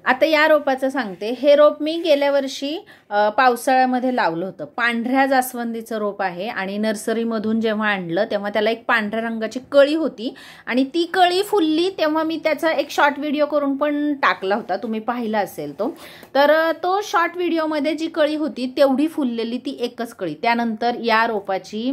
आता या रोपाचं सांगते। हे रोप मी गेल्या वर्षी पावसाळ्यामध्ये लावलं होतं। पांढऱ्या जास्वंदीचं रोप आहे आणि नर्सरीमधून जेव्हा आणलं तेव्हा त्याला एक पांढऱ्या रंगाची कळी होती आणि ती कळी फुलली तेव्हा मी त्याचा एक शॉर्ट व्हिडिओ करून पण टाकला होता, तुम्ही पाहिला असेल तो। तर तो शॉर्ट व्हिडिओमध्ये जी कळी होती तेवढी फुललेली ती एकच कळी। त्यानंतर या रोपाची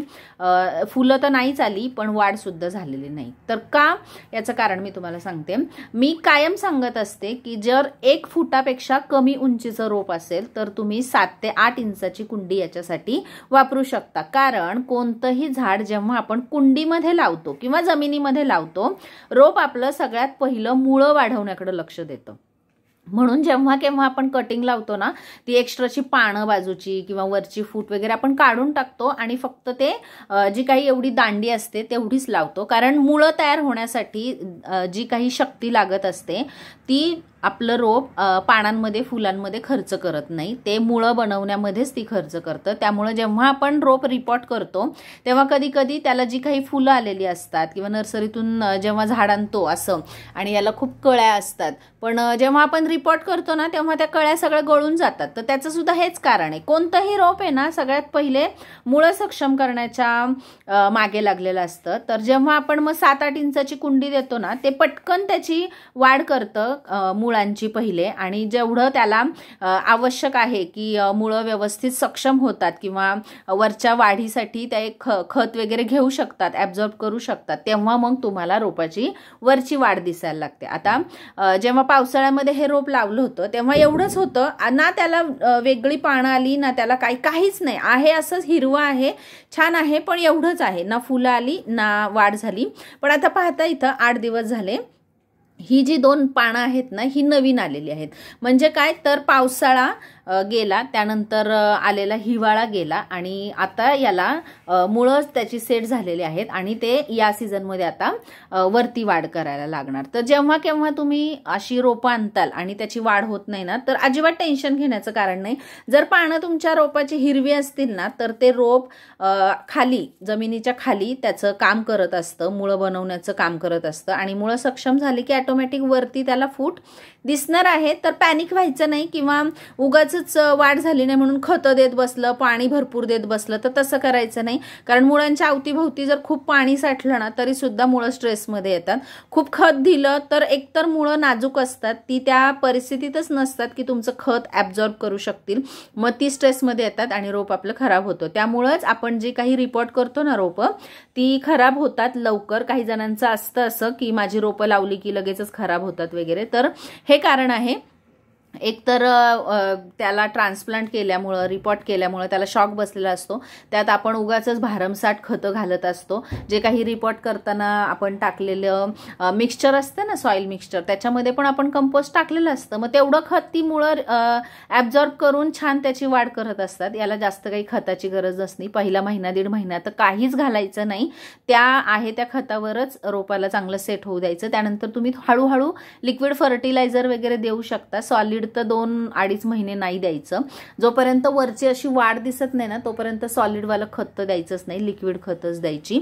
फुलं तर नाहीच आली पण वाढ सुद्धा झालेली नाही। तर का, याचं कारण मी तुम्हाला सांगते। मी कायम सांगत असते की जर 1 फुटापेक्षा कमी उंचीचं रोप असेल तर तुम्ही 7 ते 8 इंचाची कुंडी याच्यासाठी वापरू शकता। कारण कोणतंही झाड जेव्हा आपण कुंडीमध्ये लावतो किंवा जमिनीमध्ये लावतो, रोप आपलं सगळ्यात पहिलं मुळं वाढवण्याकडे लक्ष देतं। म्हणून जेव्हा केव्हा आपण कटिंग लावतो ना, ती एक्स्ट्राची पानं बाजूची किंवा वरची फूट वगैरे आपण काढून टाकतो आणि फक्त ते जी काही एवढी दांडी असते तेवढीच लावतो। कारण मुळं तयार होण्यासाठी जी काही शक्ती लागत असते ती आपलं रोप पानांमध्ये फुलांमध्ये खर्च करत नाही, ते मुळं बनवण्यामध्येच ती खर्च करतं। त्यामुळे जेव्हा आपण रोप रिपोर्ट करतो तेव्हा कधी कधी त्याला जी काही फुलं आलेली असतात किंवा नर्सरीतून जेव्हा झाड आणतो असं आणि याला खूप कळ्या असतात, पण जेव्हा आपण रिपोर्ट करतो ना तेव्हा त्या कळ्या सगळ्या गळून जातात। तर त्याचं सुद्धा हेच कारण आहे। कोणतंही रोप आहे ना सगळ्यात पहिले मुळं सक्षम करण्याच्या मागे लागलेलं असतं। तर जेव्हा आपण मग 7-8 इंचाची कुंडी देतो ना, ते पटकन त्याची वाढ करतं मुळांची पहिले, आणि जेवढं त्याला आवश्यक आहे की मुळं व्यवस्थित सक्षम होतात किंवा वरच्या वाढीसाठी त्या एक खत वगैरे घेऊ शकतात, ॲब्झॉर्ब करू शकतात, तेव्हा मग तुम्हाला रोपाची वरची वाढ दिसायला लागते। आता जेव्हा पावसाळ्यामध्ये हे रोप लावलं होतं तेव्हा एवढंच होतं ना, त्याला वेगळी पानं आली ना, त्याला काहीच नाही आहे, असंच हिरवं आहे, छान आहे, पण एवढंच आहे, ना फुलं आली ना वाढ झाली। पण आता पाहता इथं 8 दिवस झाले ही जी 2 पानं आहेत ना ही नवीन आलेली आहेत। म्हणजे काय तर पावसाळा गेला, त्यानंतर आलेला हिवाळा गेला आणि आता याला मुळं त्याची सेट झालेली आहेत आणि ते या सीझनमध्ये आता वरती वाढ करायला लागणार। तर जेव्हा केव्हा तुम्ही अशी रोपं आणताल आणि त्याची वाढ होत नाही ना, तर अजिबात टेन्शन घेण्याचं कारण नाही। जर पानं तुमच्या रोपाची हिरवी असतील ना तर ते रोप खाली जमिनीच्या खाली त्याचं काम करत असतं, मुळं बनवण्याचं काम करत असतं आणि मुळं सक्षम झाली की ऑटोमॅटिक वरती त्याला फूट दिसणार आहे। तर पॅनिक व्हायचं नाही किंवा उगाचच वाढ झाली नाही म्हणून खतं देत बसलं, पाणी भरपूर देत बसलं, तर तसं करायचं नाही। कारण मुळांच्या अवतीभोवती जर खूप पाणी साठलं ना तरी सुद्धा मुळं स्ट्रेसमध्ये येतात। खूप खत दिलं तर एकतर मुळं नाजूक असतात, ती त्या परिस्थितीतच नसतात की तुमचं खत ॲब्झॉर्ब करू शकतील, मग ती स्ट्रेसमध्ये येतात आणि रोप आपलं खराब होतं। त्यामुळेच आपण जे काही रिपोर्ट करतो ना रोपं ती खराब होतात लवकर। काही जणांचं असतं असं की माझी रोपं लावली की लगेचच खराब होतात वगैरे, तर हे कारण आहे। एक तर त्याला ट्रान्सप्लांट केल्यामुळं रिपोर्ट केल्यामुळं त्याला शॉक बसलेला असतो, त्यात आपण उगाचच भारमसाठ खतं घालत असतो। जे काही रिपोर्ट करताना आपण टाकलेलं मिक्सचर असतं ना, सॉईल मिक्सचर, त्याच्यामध्ये पण आपण कंपोस्ट टाकलेलं असतं, मग तेवढं खत ती मुळं ॲब्झॉर्ब करून छान त्याची वाढ करत असतात। याला जास्त काही खताची गरज नसते। पहिला महिना 1.5 महिना तर काहीच घालायचं नाही, त्या आहे त्या खतावरच रोपाला चांगलं सेट होऊ द्यायचं। त्यानंतर तुम्ही हळूहळू लिक्विड फर्टिलायझर वगैरे देऊ शकता। सॉलिड तर 2-2.5 महिने नाही द्यायचं। जोपर्यंत वरची अशी वाढ दिसत नाही ना तोपर्यंत सॉलिडवालं खत तर द्यायचंच नाही, लिक्विड खतच द्यायची।